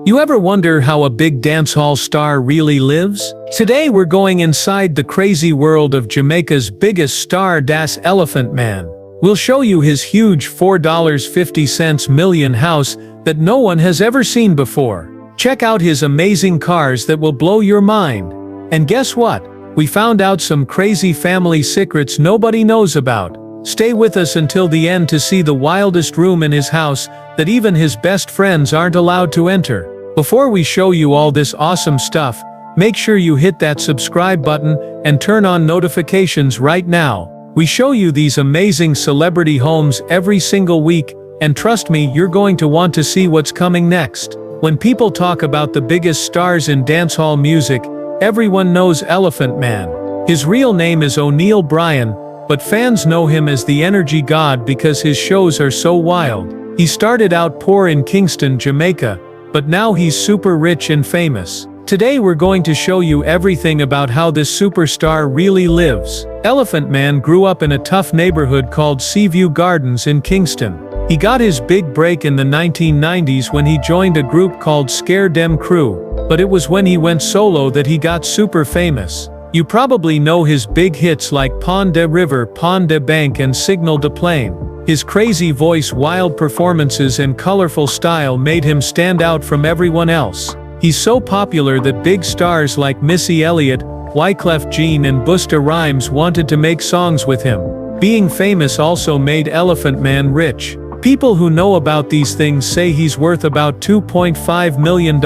You ever wonder how a big dancehall star really lives? Today we're going inside the crazy world of Jamaica's biggest star, Das Elephant Man. We'll show you his huge $4.50 million house that no one has ever seen before. Check out his amazing cars that will blow your mind. And guess what? We found out some crazy family secrets nobody knows about. Stay with us until the end to see the wildest room in his house that even his best friends aren't allowed to enter. Before we show you all this awesome stuff, make sure you hit that subscribe button and turn on notifications right now. We show you these amazing celebrity homes every single week, and trust me, you're going to want to see what's coming next. When people talk about the biggest stars in dancehall music, everyone knows Elephant Man. His real name is O'Neal Bryan, but fans know him as the Energy God because his shows are so wild. He started out poor in Kingston, Jamaica, but now he's super rich and famous. Today we're going to show you everything about how this superstar really lives. Elephant Man grew up in a tough neighborhood called Seaview Gardens in Kingston. He got his big break in the 1990s when he joined a group called Scare Dem Crew, but it was when he went solo that he got super famous. You probably know his big hits like Pond de River, Pond de Bank and Signal de Plane. His crazy voice, wild performances and colorful style made him stand out from everyone else. He's so popular that big stars like Missy Elliott, Wyclef Jean and Busta Rhymes wanted to make songs with him. Being famous also made Elephant Man rich. People who know about these things say he's worth about $2.5 million.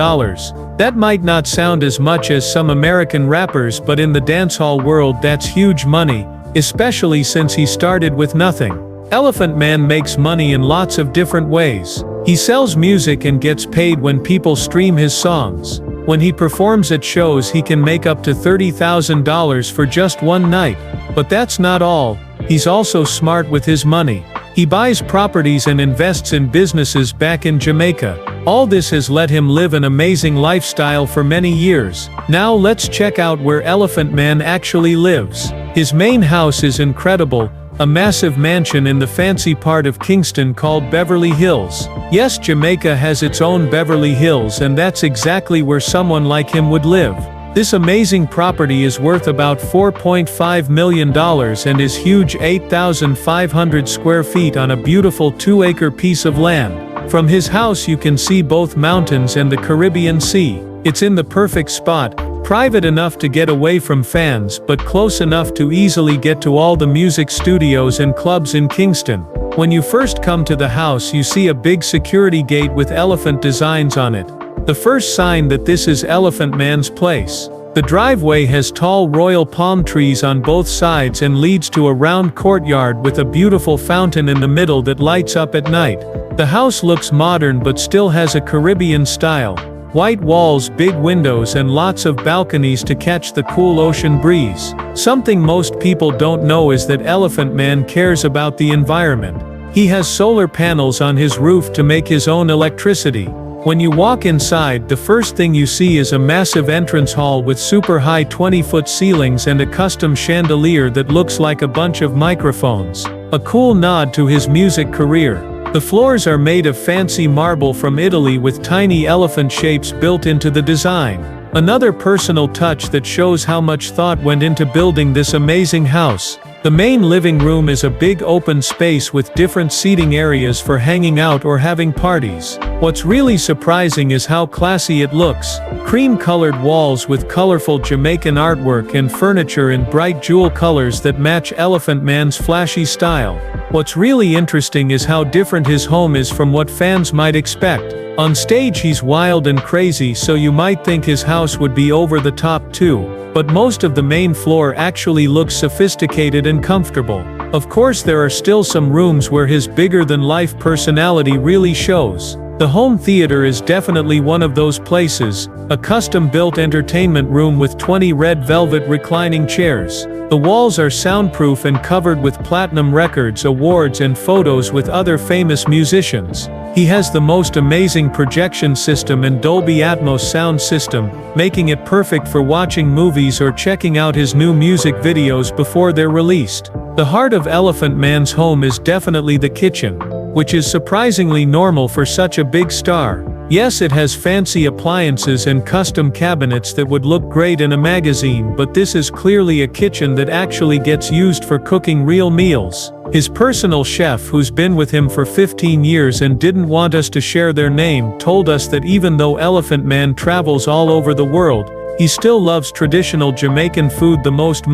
That might not sound as much as some American rappers, but in the dancehall world that's huge money, especially since he started with nothing. Elephant Man makes money in lots of different ways. He sells music and gets paid when people stream his songs. When he performs at shows, he can make up to $30,000 for just one night. But that's not all. He's also smart with his money. He buys properties and invests in businesses back in Jamaica. All this has let him live an amazing lifestyle for many years. Now let's check out where Elephant Man actually lives. His main house is incredible. A massive mansion in the fancy part of Kingston called Beverly Hills. Yes, Jamaica has its own Beverly Hills, and that's exactly where someone like him would live. This amazing property is worth about $4.5 million and is huge, 8,500 square feet on a beautiful 2-acre piece of land. From his house you can see both mountains and the Caribbean Sea. It's in the perfect spot, private enough to get away from fans, but close enough to easily get to all the music studios and clubs in Kingston. When you first come to the house, you see a big security gate with elephant designs on it. The first sign that this is Elephant Man's place. The driveway has tall royal palm trees on both sides and leads to a round courtyard with a beautiful fountain in the middle that lights up at night. The house looks modern but still has a Caribbean style. White walls, big windows and lots of balconies to catch the cool ocean breeze. Something most people don't know is that Elephant Man cares about the environment. He has solar panels on his roof to make his own electricity. When you walk inside, the first thing you see is a massive entrance hall with super high 20-foot ceilings and a custom chandelier that looks like a bunch of microphones. A cool nod to his music career. The floors are made of fancy marble from Italy with tiny elephant shapes built into the design. Another personal touch that shows how much thought went into building this amazing house. The main living room is a big open space with different seating areas for hanging out or having parties. What's really surprising is how classy it looks. Cream-colored walls with colorful Jamaican artwork and furniture in bright jewel colors that match Elephant Man's flashy style. What's really interesting is how different his home is from what fans might expect. On stage he's wild and crazy, so you might think his house would be over the top too. But most of the main floor actually looks sophisticated and comfortable. Of course there are still some rooms where his bigger-than-life personality really shows. The home theater is definitely one of those places, a custom-built entertainment room with 20 red velvet reclining chairs. The walls are soundproof and covered with platinum records, awards and photos with other famous musicians. He has the most amazing projection system and Dolby Atmos sound system, making it perfect for watching movies or checking out his new music videos before they're released. The heart of Elephant Man's home is definitely the kitchen, which is surprisingly normal for such a big star. Yes, it has fancy appliances and custom cabinets that would look great in a magazine, but this is clearly a kitchen that actually gets used for cooking real meals. His personal chef, who's been with him for 15 years and didn't want us to share their name, told us that even though Elephant Man travels all over the world, he still loves traditional Jamaican food the most,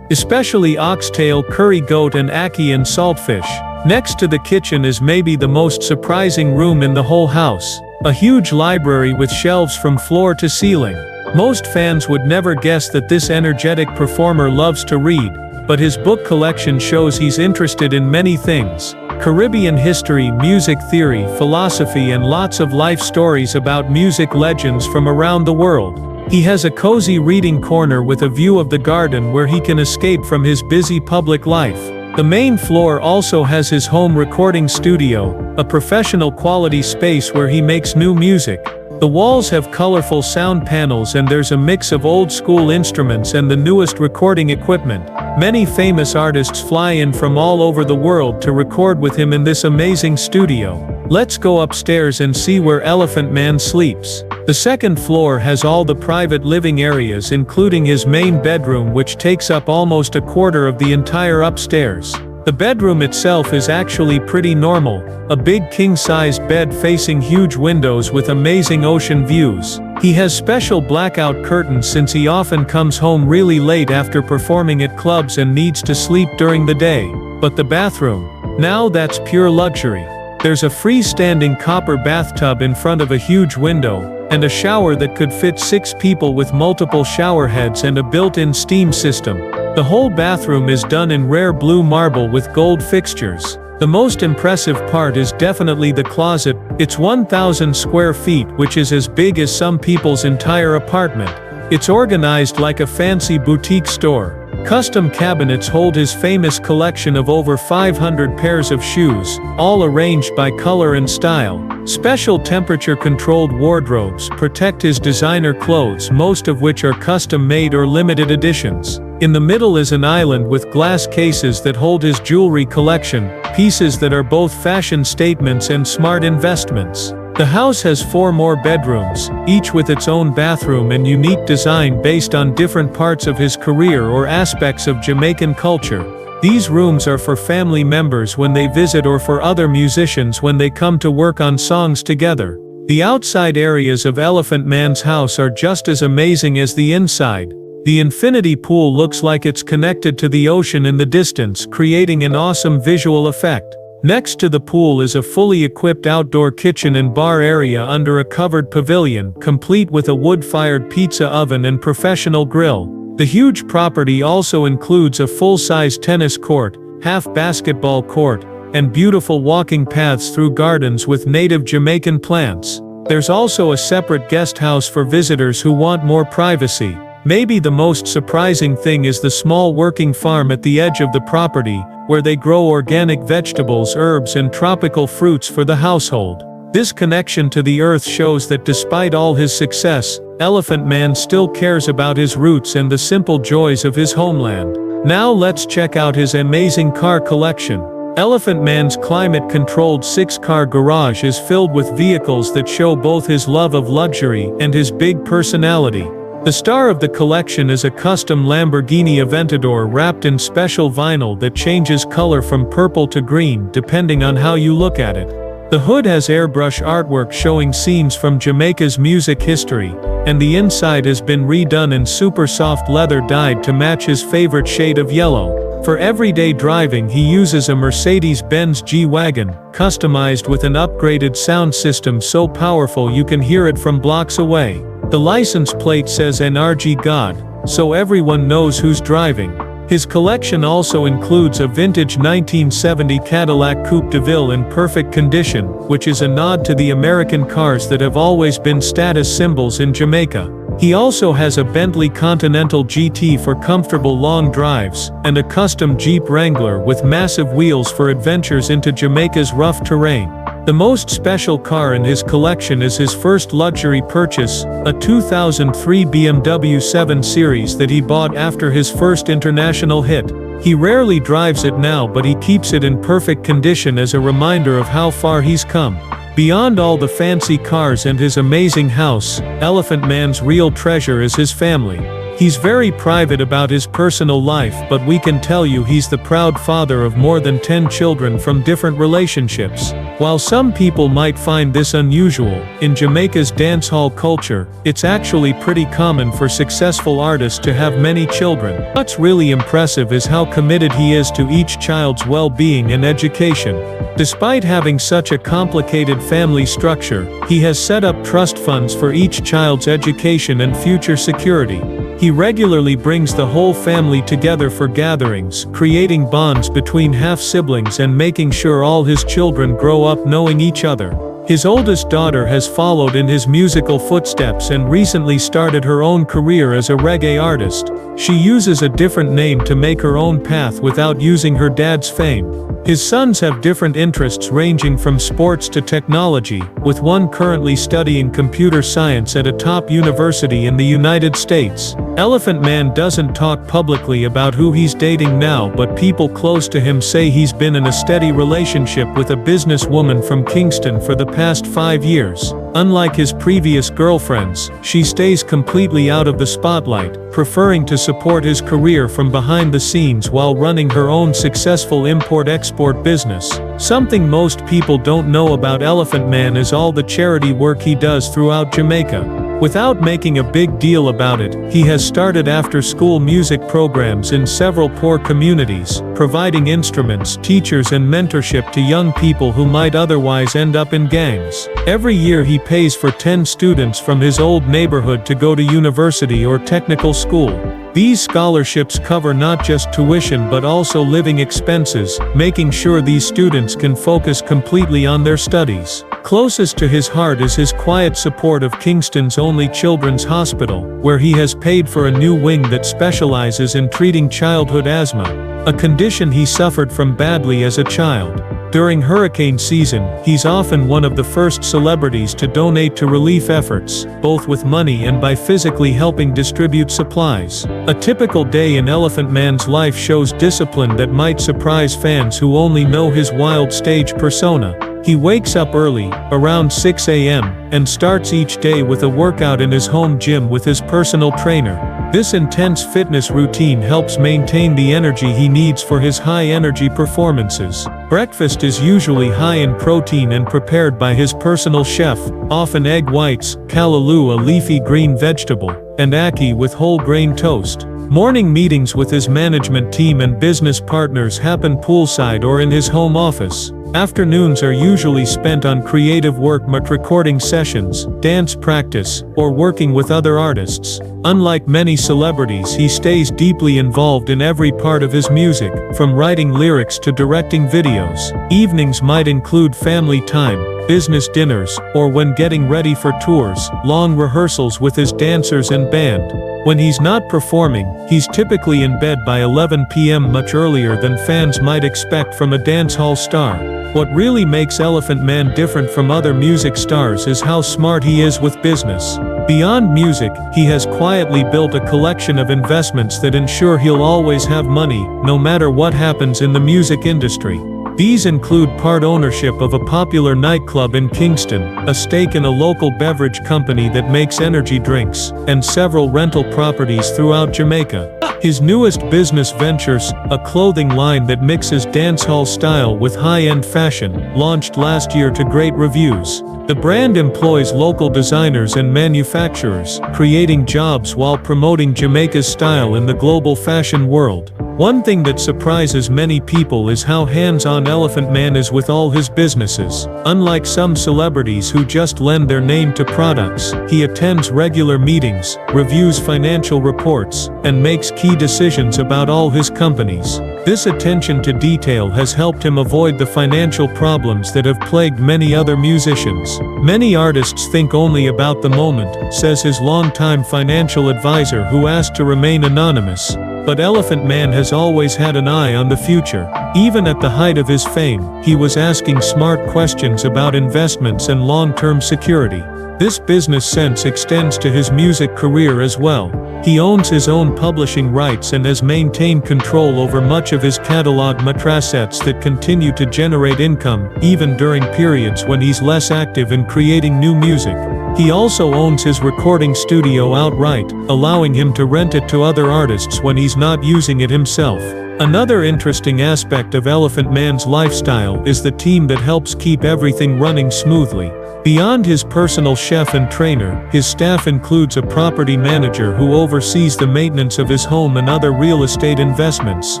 especially oxtail, curry goat and ackee and saltfish. Next to the kitchen is maybe the most surprising room in the whole house. A huge library with shelves from floor to ceiling. Most fans would never guess that this energetic performer loves to read, but his book collection shows he's interested in many things: Caribbean history, music theory, philosophy, and lots of life stories about music legends from around the world. He has a cozy reading corner with a view of the garden where he can escape from his busy public life. The main floor also has his home recording studio, a professional quality space where he makes new music. The walls have colorful sound panels and there's a mix of old school instruments and the newest recording equipment. Many famous artists fly in from all over the world to record with him in this amazing studio. Let's go upstairs and see where Elephant Man sleeps. The second floor has all the private living areas, including his main bedroom, which takes up almost a quarter of the entire upstairs. The bedroom itself is actually pretty normal, a big king-sized bed facing huge windows with amazing ocean views. He has special blackout curtains since he often comes home really late after performing at clubs and needs to sleep during the day. But the bathroom, now that's pure luxury. There's a freestanding copper bathtub in front of a huge window, and a shower that could fit 6 people with multiple shower heads and a built-in steam system. The whole bathroom is done in rare blue marble with gold fixtures. The most impressive part is definitely the closet. It's 1,000 square feet, which is as big as some people's entire apartment. It's organized like a fancy boutique store. Custom cabinets hold his famous collection of over 500 pairs of shoes, all arranged by color and style. Special temperature-controlled wardrobes protect his designer clothes, most of which are custom-made or limited editions. In the middle is an island with glass cases that hold his jewelry collection, pieces that are both fashion statements and smart investments. The house has 4 more bedrooms, each with its own bathroom and unique design based on different parts of his career or aspects of Jamaican culture. These rooms are for family members when they visit or for other musicians when they come to work on songs together. The outside areas of Elephant Man's house are just as amazing as the inside. The infinity pool looks like it's connected to the ocean in the distance, creating an awesome visual effect. Next to the pool is a fully equipped outdoor kitchen and bar area under a covered pavilion, complete with a wood-fired pizza oven and professional grill. The huge property also includes a full-size tennis court, half basketball court, and beautiful walking paths through gardens with native Jamaican plants. There's also a separate guest house for visitors who want more privacy. Maybe the most surprising thing is the small working farm at the edge of the property, where they grow organic vegetables, herbs, and tropical fruits for the household. This connection to the earth shows that despite all his success, Elephant Man still cares about his roots and the simple joys of his homeland. Now let's check out his amazing car collection. Elephant Man's climate-controlled 6-car garage is filled with vehicles that show both his love of luxury and his big personality. The star of the collection is a custom Lamborghini Aventador wrapped in special vinyl that changes color from purple to green depending on how you look at it. The hood has airbrush artwork showing scenes from Jamaica's music history, and the inside has been redone in super soft leather dyed to match his favorite shade of yellow. For everyday driving he uses a Mercedes-Benz G-Wagon, customized with an upgraded sound system so powerful you can hear it from blocks away. The license plate says NRG God, so everyone knows who's driving. His collection also includes a vintage 1970 Cadillac Coupe de Ville in perfect condition, which is a nod to the American cars that have always been status symbols in Jamaica. He also has a Bentley Continental GT for comfortable long drives, and a custom Jeep Wrangler with massive wheels for adventures into Jamaica's rough terrain. The most special car in his collection is his first luxury purchase, a 2003 BMW 7 Series that he bought after his first international hit. He rarely drives it now, but he keeps it in perfect condition as a reminder of how far he's come. Beyond all the fancy cars and his amazing house, Elephant Man's real treasure is his family. He's very private about his personal life, but we can tell you he's the proud father of more than 10 children from different relationships. While some people might find this unusual, in Jamaica's dancehall culture, it's actually pretty common for successful artists to have many children. What's really impressive is how committed he is to each child's well-being and education. Despite having such a complicated family structure, he has set up trust funds for each child's education and future security. He regularly brings the whole family together for gatherings, creating bonds between half-siblings and making sure all his children grow up knowing each other. His oldest daughter has followed in his musical footsteps and recently started her own career as a reggae artist. She uses a different name to make her own path without using her dad's fame. His sons have different interests ranging from sports to technology, with one currently studying computer science at a top university in the United States. Elephant Man doesn't talk publicly about who he's dating now, but people close to him say he's been in a steady relationship with a businesswoman from Kingston for the past 5 years. Unlike his previous girlfriends, she stays completely out of the spotlight, preferring to support his career from behind the scenes while running her own successful import-export business. Something most people don't know about Elephant Man is all the charity work he does throughout Jamaica. Without making a big deal about it, he has started after-school music programs in several poor communities, providing instruments, teachers and mentorship to young people who might otherwise end up in gangs. Every year he pays for 10 students from his old neighborhood to go to university or technical school. These scholarships cover not just tuition but also living expenses, making sure these students can focus completely on their studies. Closest to his heart is his quiet support of Kingston's only children's hospital, where he has paid for a new wing that specializes in treating childhood asthma, a condition he suffered from badly as a child. During hurricane season, he's often one of the first celebrities to donate to relief efforts, both with money and by physically helping distribute supplies. A typical day in Elephant Man's life shows discipline that might surprise fans who only know his wild stage persona. He wakes up early, around 6 a.m., and starts each day with a workout in his home gym with his personal trainer. This intense fitness routine helps maintain the energy he needs for his high-energy performances. Breakfast is usually high in protein and prepared by his personal chef, often egg whites, callaloo, a leafy green vegetable, and ackee with whole grain toast. Morning meetings with his management team and business partners happen poolside or in his home office. Afternoons are usually spent on creative work, recording sessions, dance practice, or working with other artists. Unlike many celebrities, he stays deeply involved in every part of his music, from writing lyrics to directing videos. Evenings might include family time, business dinners, or when getting ready for tours, long rehearsals with his dancers and band. When he's not performing, he's typically in bed by 11 p.m., much earlier than fans might expect from a dancehall star. What really makes Elephant Man different from other music stars is how smart he is with business. Beyond music, he has quietly built a collection of investments that ensure he'll always have money, no matter what happens in the music industry. These include part ownership of a popular nightclub in Kingston, a stake in a local beverage company that makes energy drinks, and several rental properties throughout Jamaica. His newest business ventures, a clothing line that mixes dancehall style with high-end fashion, launched last year to great reviews. The brand employs local designers and manufacturers, creating jobs while promoting Jamaica's style in the global fashion world. One thing that surprises many people is how hands-on Elephant Man is with all his businesses. Unlike some celebrities who just lend their name to products, he attends regular meetings, reviews financial reports, and makes key decisions about all his companies. This attention to detail has helped him avoid the financial problems that have plagued many other musicians. Many artists think only about the moment, says his longtime financial advisor, who asked to remain anonymous. But Elephant Man has always had an eye on the future. Even at the height of his fame, he was asking smart questions about investments and long-term security. This business sense extends to his music career as well. He owns his own publishing rights and has maintained control over much of his catalog assets that continue to generate income, even during periods when he's less active in creating new music. He also owns his recording studio outright, allowing him to rent it to other artists when he's not using it himself. Another interesting aspect of Elephant Man's lifestyle is the team that helps keep everything running smoothly. Beyond his personal chef and trainer, his staff includes a property manager who oversees the maintenance of his home and other real estate investments,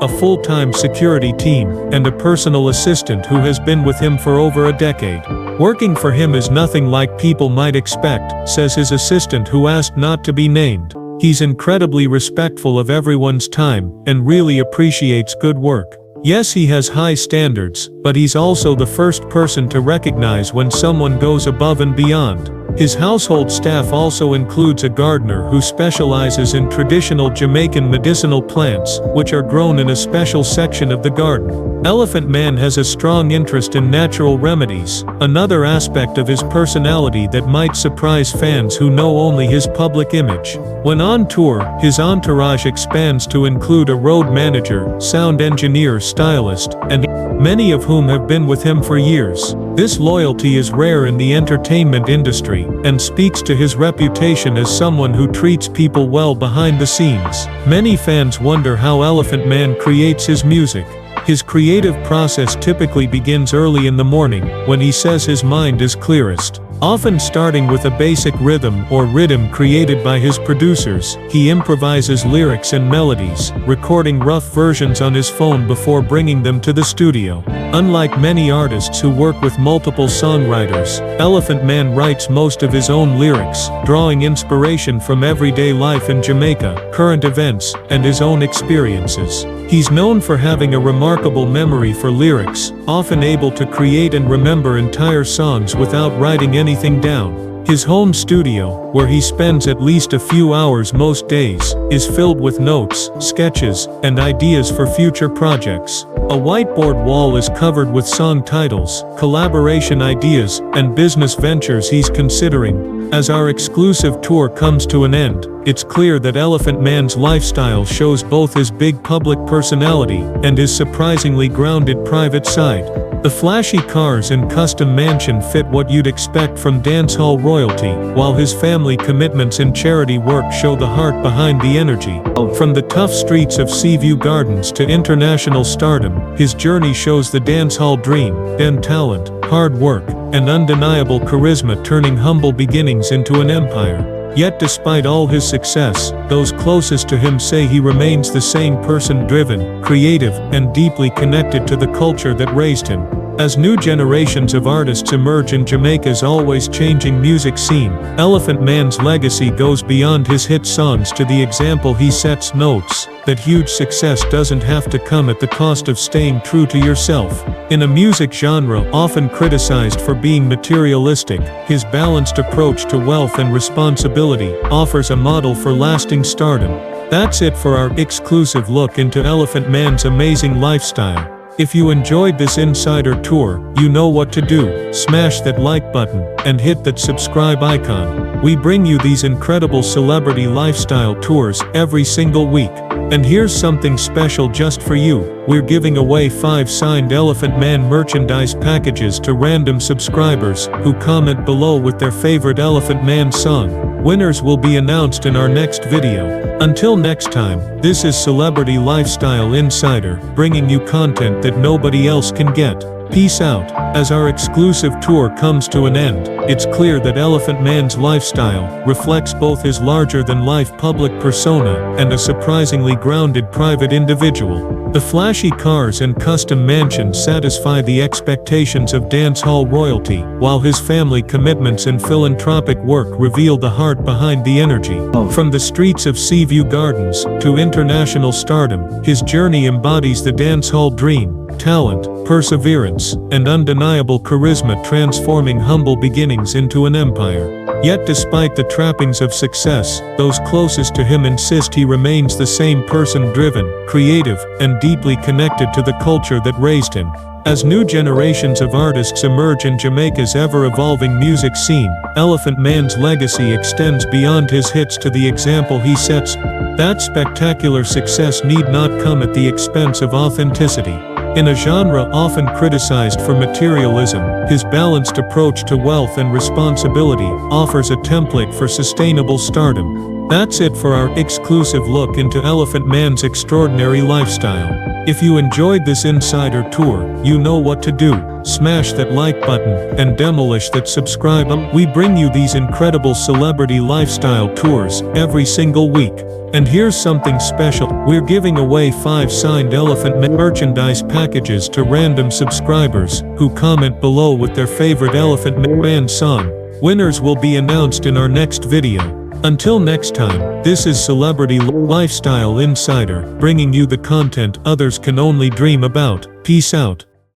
a full-time security team, and a personal assistant who has been with him for over a decade. Working for him is nothing like people might expect, says his assistant who asked not to be named. He's incredibly respectful of everyone's time, and really appreciates good work. Yes, he has high standards, but he's also the first person to recognize when someone goes above and beyond. His household staff also includes a gardener who specializes in traditional Jamaican medicinal plants, which are grown in a special section of the garden. Elephant Man has a strong interest in natural remedies, another aspect of his personality that might surprise fans who know only his public image. When on tour, his entourage expands to include a road manager, sound engineer, stylist, and many of whom have been with him for years. This loyalty is rare in the entertainment industry, and speaks to his reputation as someone who treats people well behind the scenes. Many fans wonder how Elephant Man creates his music. His creative process typically begins early in the morning, when he says his mind is clearest. Often starting with a basic rhythm or riddim created by his producers, he improvises lyrics and melodies, recording rough versions on his phone before bringing them to the studio. Unlike many artists who work with multiple songwriters, Elephant Man writes most of his own lyrics, drawing inspiration from everyday life in Jamaica, current events, and his own experiences. He's known for having a remarkable memory for lyrics, often able to create and remember entire songs without writing anything down. His home studio, where he spends at least a few hours most days, is filled with notes, sketches, and ideas for future projects. A whiteboard wall is covered with song titles, collaboration ideas, and business ventures he's considering. As our exclusive tour comes to an end, it's clear that Elephant Man's lifestyle shows both his big public personality and his surprisingly grounded private side. The flashy cars and custom mansion fit what you'd expect from dancehall royalty, while his family commitments and charity work show the heart behind the energy. From the tough streets of Seaview Gardens to international stardom, his journey shows the dancehall dream, and talent, hard work, and undeniable charisma turning humble beginnings into an empire. Yet despite all his success, those closest to him say he remains the same person, driven, creative, and deeply connected to the culture that raised him. As new generations of artists emerge in Jamaica's always changing music scene, Elephant Man's legacy goes beyond his hit songs to the example he sets. Notes that huge success doesn't have to come at the cost of staying true to yourself. In a music genre often criticized for being materialistic, his balanced approach to wealth and responsibility offers a model for lasting stardom. That's it for our exclusive look into Elephant Man's amazing lifestyle. If you enjoyed this insider tour, you know what to do. Smash that like button, and hit that subscribe icon. We bring you these incredible celebrity lifestyle tours every single week. And here's something special just for you. We're giving away 5 signed Elephant Man merchandise packages to random subscribers who comment below with their favorite Elephant Man song. Winners will be announced in our next video. Until next time, this is Celebrity Lifestyle Insider, bringing you content that nobody else can get. Peace out. As our exclusive tour comes to an end, it's clear that Elephant Man's lifestyle reflects both his larger-than-life public persona and a surprisingly grounded private individual. The flashy cars and custom mansions satisfy the expectations of dancehall royalty, while his family commitments and philanthropic work reveal the heart behind the energy. From the streets of Seaview Gardens to international stardom, his journey embodies the dancehall dream. Talent, perseverance, and undeniable charisma transforming humble beginnings into an empire. Yet despite the trappings of success, those closest to him insist he remains the same person, driven, creative, and deeply connected to the culture that raised him. As new generations of artists emerge in Jamaica's ever-evolving music scene, Elephant Man's legacy extends beyond his hits to the example he sets. That spectacular success need not come at the expense of authenticity. In a genre often criticized for materialism, his balanced approach to wealth and responsibility offers a template for sustainable stardom. That's it for our exclusive look into Elephant Man's extraordinary lifestyle. If you enjoyed this insider tour, you know what to do. Smash that like button and demolish that subscribe button. We bring you these incredible celebrity lifestyle tours every single week. And here's something special. We're giving away 5 signed Elephant Man merchandise packages to random subscribers who comment below with their favorite Elephant Man song. Winners will be announced in our next video. Until next time, this is Celebrity Lifestyle Insider, bringing you the content others can only dream about. Peace out.